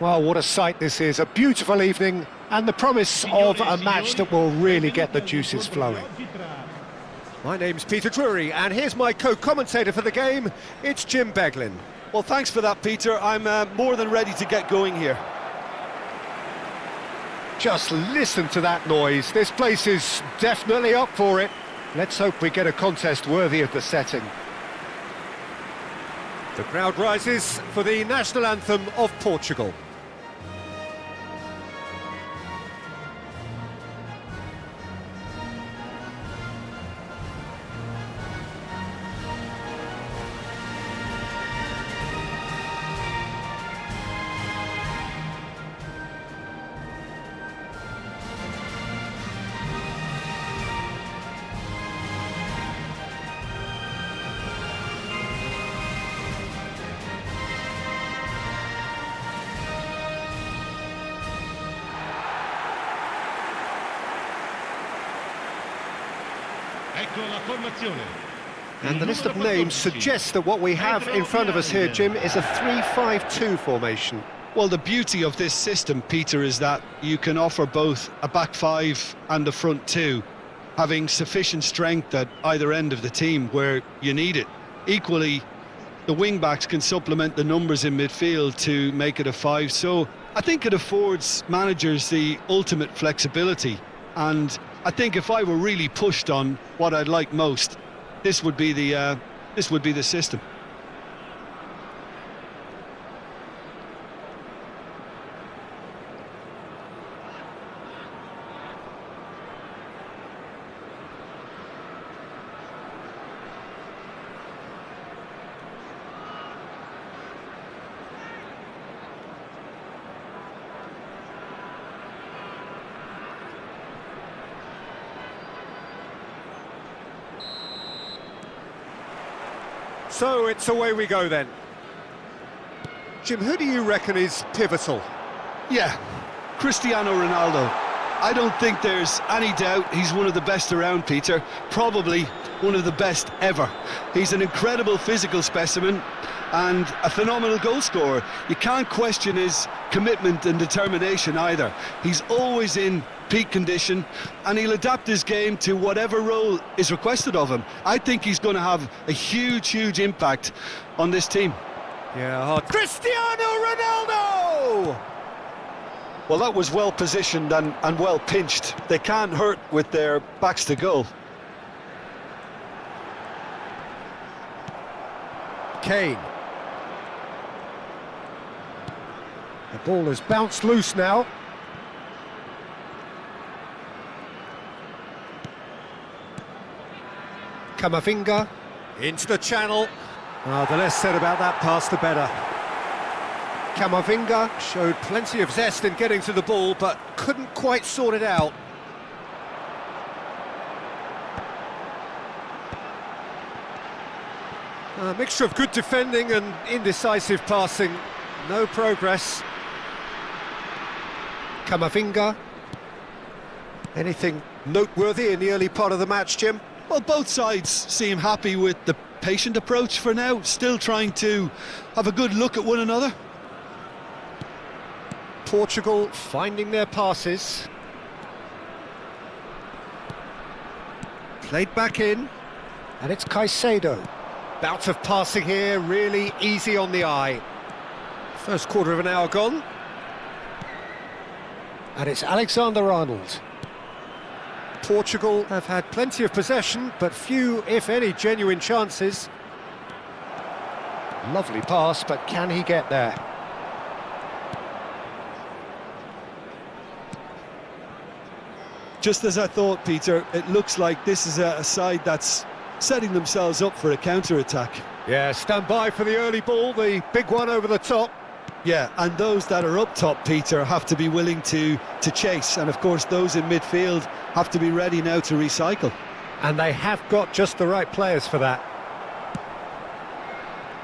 Well, what a sight this is. A beautiful evening and the promise of a match that will really get the juices flowing. My name's Peter Drury, and here's my co-commentator for the game. It's Jim Beglin. Well, thanks for that, Peter. I'm more than ready to get going here. Just listen to that noise. This place is definitely up for it. Let's hope we get a contest worthy of the setting. The crowd rises for the national anthem of Portugal. And the list of names suggests that what we have in front of us here, Jim, is a 3-5-2 formation. Well, the beauty of this system, Peter, is that you can offer both a back five and a front two, having sufficient strength at either end of the team where you need it. Equally, the wing-backs can supplement the numbers in midfield to make it a five, so I think it affords managers the ultimate flexibility. And I think if I were really pushed on what I'd like most, this would be the system. So it's away we go then. Jim, who do you reckon is pivotal? Yeah, Cristiano Ronaldo. I don't think there's any doubt he's one of the best around, Peter. Probably one of the best ever. He's an incredible physical specimen and a phenomenal goal scorer. You can't question his commitment and determination either. He's always in peak condition, and he'll adapt his game to whatever role is requested of him. I think he's going to have a huge impact on this team. Yeah, hard. Cristiano Ronaldo! Well, that was well positioned and well pinched. They can't hurt with their backs to goal. Kane. The ball has bounced loose now. Camavinga into the channel. The less said about that pass, the better. Camavinga showed plenty of zest in getting to the ball, but couldn't quite sort it out. A mixture of good defending and indecisive passing. No progress. Camavinga. Anything noteworthy in the early part of the match, Jim? Well, both sides seem happy with the patient approach for now, still trying to have a good look at one another. Portugal finding their passes. Played back in, and it's Caicedo. Bout of passing here, really easy on the eye. First quarter of an hour gone. And it's Alexander-Arnold. Portugal have had plenty of possession, but few, if any, genuine chances. Lovely pass, but can he get there? Just as I thought, Peter, it looks like this is a side that's setting themselves up for a counter-attack. Yeah, stand by for the early ball, the big one over the top. Yeah, and those that are up top, Peter, have to be willing to chase. And, of course, those in midfield have to be ready now to recycle. And they have got just the right players for that.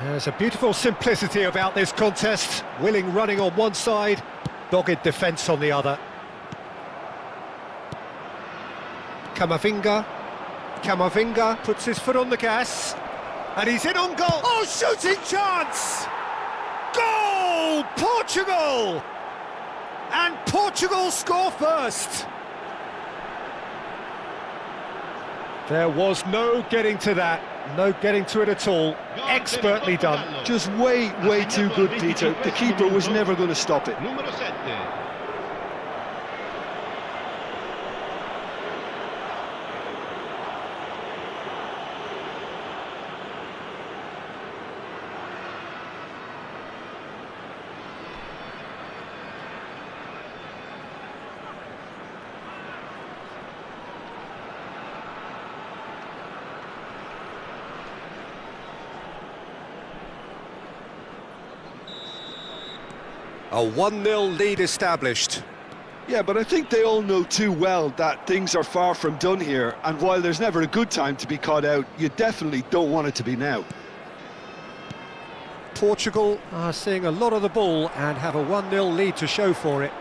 There's a beautiful simplicity about this contest. Willing running on one side, dogged defence on the other. Camavinga. Camavinga puts his foot on the gas. And he's in on goal. Oh, shooting chance! Goal! Portugal! Portugal! And Portugal score first. There was no getting to that, no getting to it at all. Expertly done. Just way too good, Peter. The keeper was never going to stop it. A 1-0 lead established. Yeah, but I think they all know too well that things are far from done here, and while there's never a good time to be caught out, you definitely don't want it to be now. Portugal are seeing a lot of the ball and have a 1-0 lead to show for it.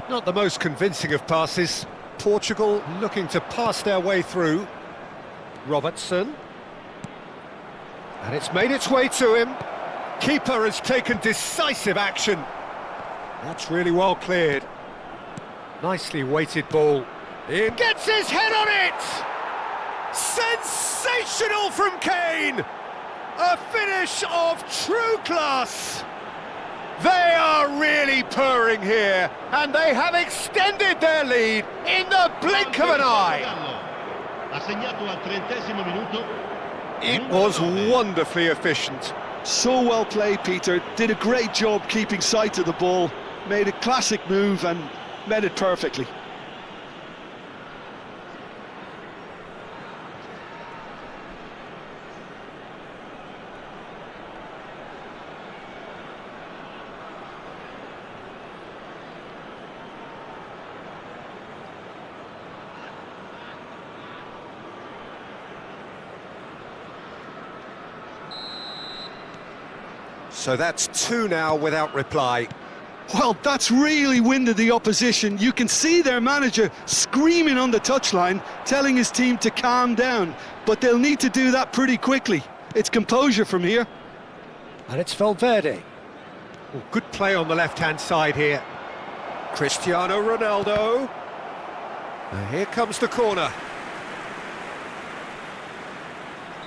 Not the most convincing of passes. Portugal looking to pass their way through. Robertson. And it's made its way to him. Keeper has taken decisive action. That's really well cleared. Nicely weighted ball. He gets his head on it! Sensational from Kane! A finish of true class! They are really purring here, and they have extended their lead in the blink of an eye. It was wonderfully efficient. So well played, Peter. Did a great job keeping sight of the ball, made a classic move and met it perfectly. So that's 2 now without reply. Well, that's really winded the opposition. You can see their manager screaming on the touchline, telling his team to calm down, but they'll need to do that pretty quickly. It's composure from here. And it's Valverde. Oh, good play on the left-hand side here. Cristiano Ronaldo. And here comes the corner.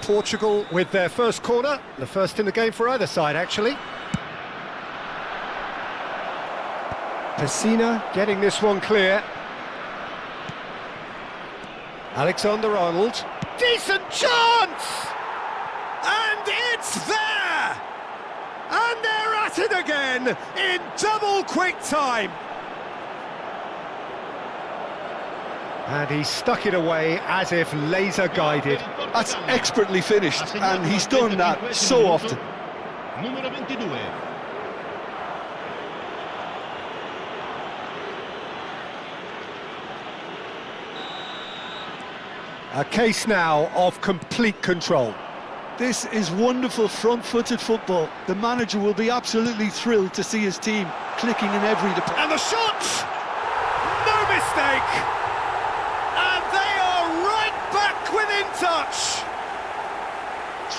Portugal with their first corner, the first in the game for either side, actually. Pessina getting this one clear. Alexander-Arnold. Decent chance! And it's there! And they're at it again in double quick time. And he stuck it away as if laser guided. That's expertly finished, and he's done that so often. A case now of complete control. This is wonderful front-footed football. The manager will be absolutely thrilled to see his team clicking in every department. And the shot! No mistake! And they are right back within touch!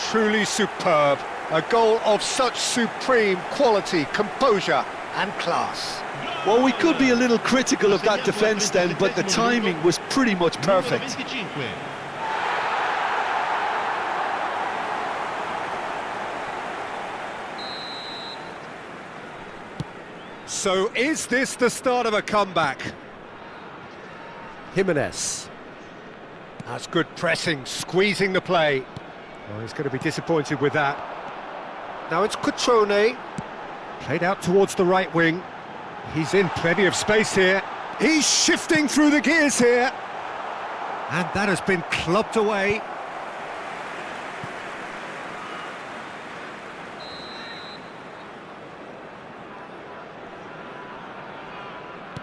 Truly superb. A goal of such supreme quality, composure and class. Well, we could be a little critical of that defence then, but the timing was pretty much perfect. So is this the start of a comeback? Jimenez. That's good pressing, squeezing the play. Oh, he's going to be disappointed with that. Now it's Cutrone. Played out towards the right wing. He's in plenty of space here. He's shifting through the gears here. And that has been clubbed away.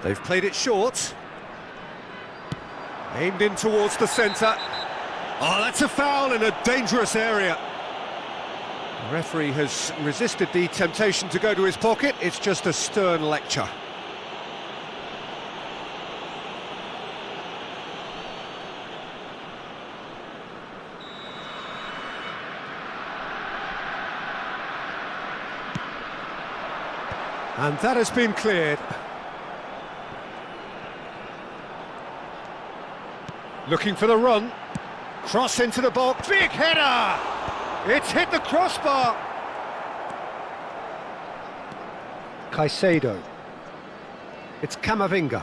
They've played it short. Aimed in towards the centre. Oh, that's a foul in a dangerous area. The referee has resisted the temptation to go to his pocket. It's just a stern lecture. And that has been cleared. Looking for the run. Cross into the box. Big header! It's hit the crossbar. Caicedo. It's Camavinga.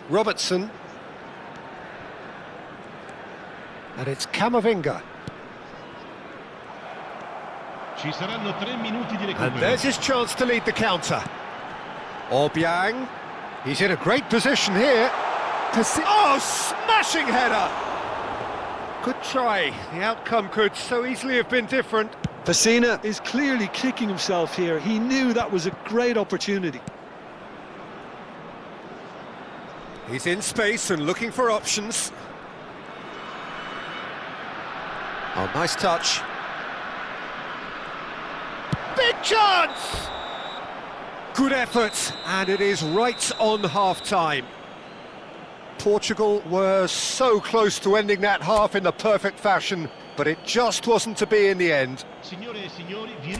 Robertson. And it's Camavinga. Ci saranno 3 minuti di recupero. And there's his chance to lead the counter. Obiang. He's in a great position here. Oh, smashing header! Good try. The outcome could so easily have been different. Pessina is clearly kicking himself here. He knew that was a great opportunity. He's in space and looking for options. Oh, nice touch. Big chance! Good effort, and it is right on half-time. Portugal were so close to ending that half in the perfect fashion, but it just wasn't to be in the end.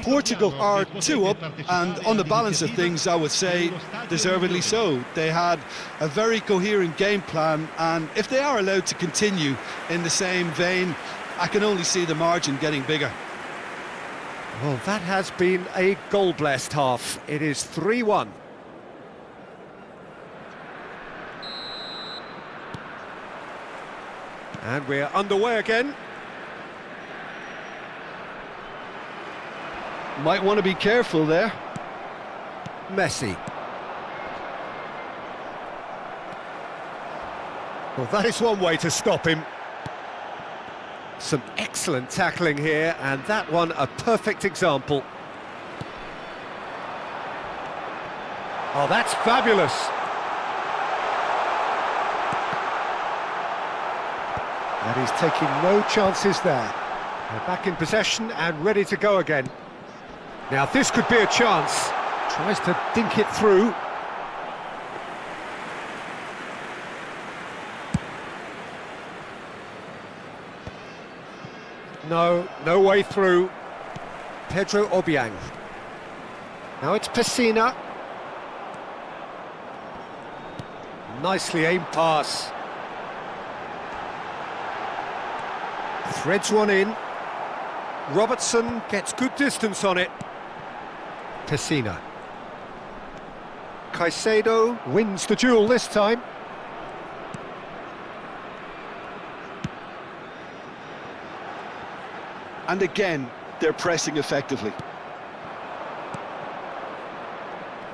Portugal are 2 up, and on the balance of things, I would say deservedly so. They had a very coherent game plan, and if they are allowed to continue in the same vein, I can only see the margin getting bigger. Well, that has been a goal-blessed half. It is 3-1. And we're underway again. Might want to be careful there. Messi. Well, that is one way to stop him. Some excellent tackling here, and that one a perfect example. Oh, that's fabulous. And he's taking no chances there. They're back in possession and ready to go again. Now this could be a chance. Tries to dink it through. No way through. Pedro Obiang. Now it's Pessina. Nicely aimed pass. Threads one in. Robertson gets good distance on it. Pessina. Caicedo wins the duel this time. And again, they're pressing effectively.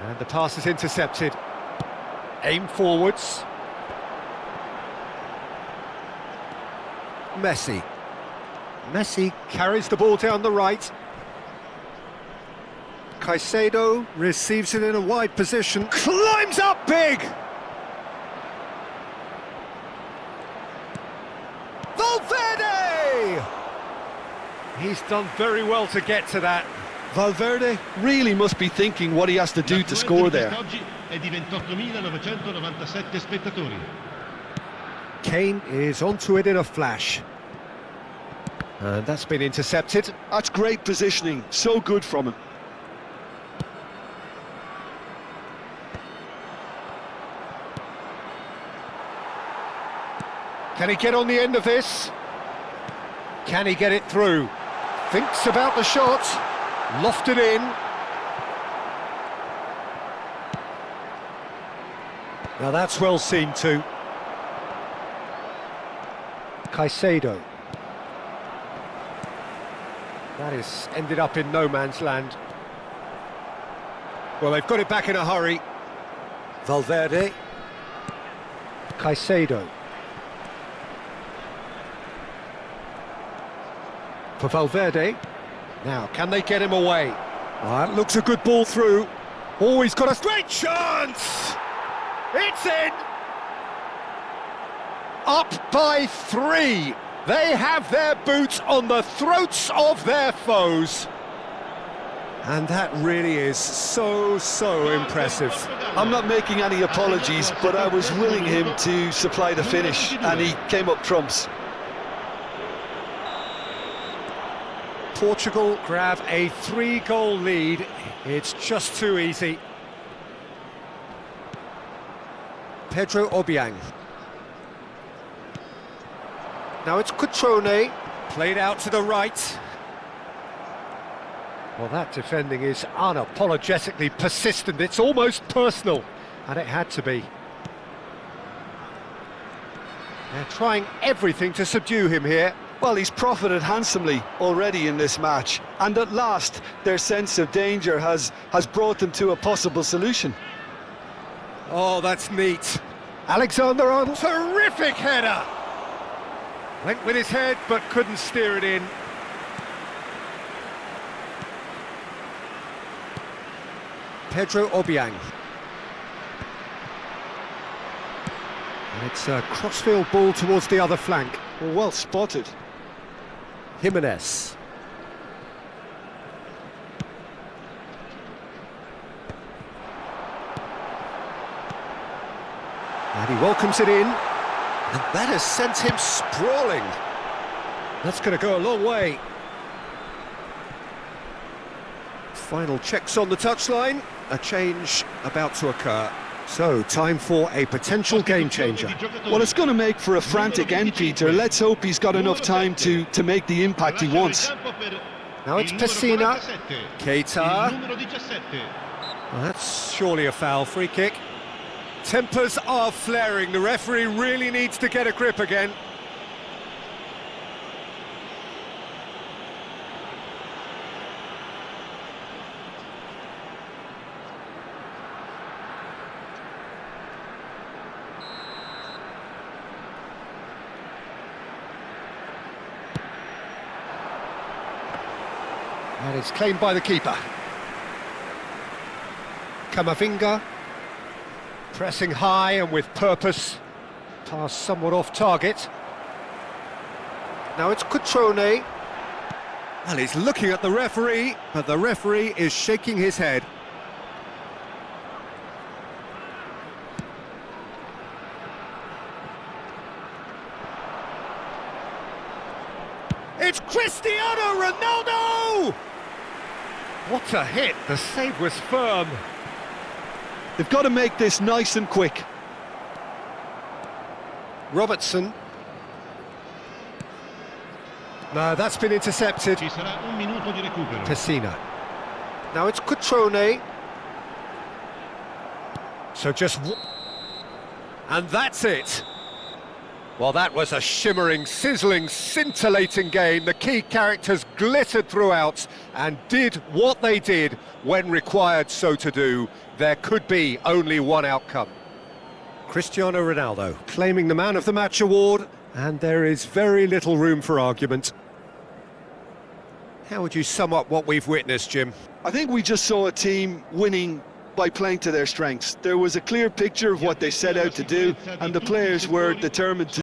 And the pass is intercepted. Aim forwards. Messi. Messi carries the ball down the right. Caicedo receives it in a wide position. Climbs up big! Valverde! He's done very well to get to that. Valverde really must be thinking what he has to do to score there. Kane is onto it in a flash. And that's been intercepted. That's great positioning, so good from him. Can he get on the end of this? Can he get it through? Thinks about the shot. Lofted in. Now that's well seen too. Caicedo. That is ended up in no man's land. Well, they've got it back in a hurry. Valverde. Caicedo. For Valverde. Now, can they get him away? Oh, that looks a good ball through. Oh, he's got a great chance! It's in! Up by 3. They have their boot on the throats of their foes. And that really is so impressive. I'm not making any apologies, but I was willing him to supply the finish, and he came up trumps. Portugal grab a 3-goal lead. It's just too easy. Pedro Obiang. Now it's Cutrone, played out to the right. Well, that defending is unapologetically persistent. It's almost personal, and it had to be. They're trying everything to subdue him here. Well, he's profited handsomely already in this match, and at last their sense of danger has brought them to a possible solution. Oh, that's neat. Alexander-Arnold, terrific header! Went with his head, but couldn't steer it in. Pedro Obiang. And it's a crossfield ball towards the other flank. Well spotted. Jimenez. And he welcomes it in. And that has sent him sprawling. That's going to go a long way. Final checks on the touchline. A change about to occur. So, time for a potential game changer. Well, it's going to make for a frantic end, Peter. Let's hope he's got enough time to make the impact he wants. Now it's Pessina. Keita. Well, that's surely a foul. Free kick. Tempers are flaring. The referee really needs to get a grip again. And it's claimed by the keeper. Camavinga. Pressing high and with purpose. Pass somewhat off target. Now it's Cutrone. Well, he's looking at the referee, but the referee is shaking his head. It's Cristiano Ronaldo! What a hit, the save was firm. They've got to make this nice and quick. Robertson. No, that's been intercepted. Ci sarà un minuto di recupero. Pessina. Now it's Cutrone. So just... And that's it. Well, that was a shimmering, sizzling, scintillating game. The key characters glittered throughout and did what they did when required so to do. There could be only one outcome. Cristiano Ronaldo claiming the Man of the Match award, and there is very little room for argument. How would you sum up what we've witnessed, Jim? I think we just saw a team winning by playing to their strengths. There was a clear picture of what they set out to do, and the players were determined to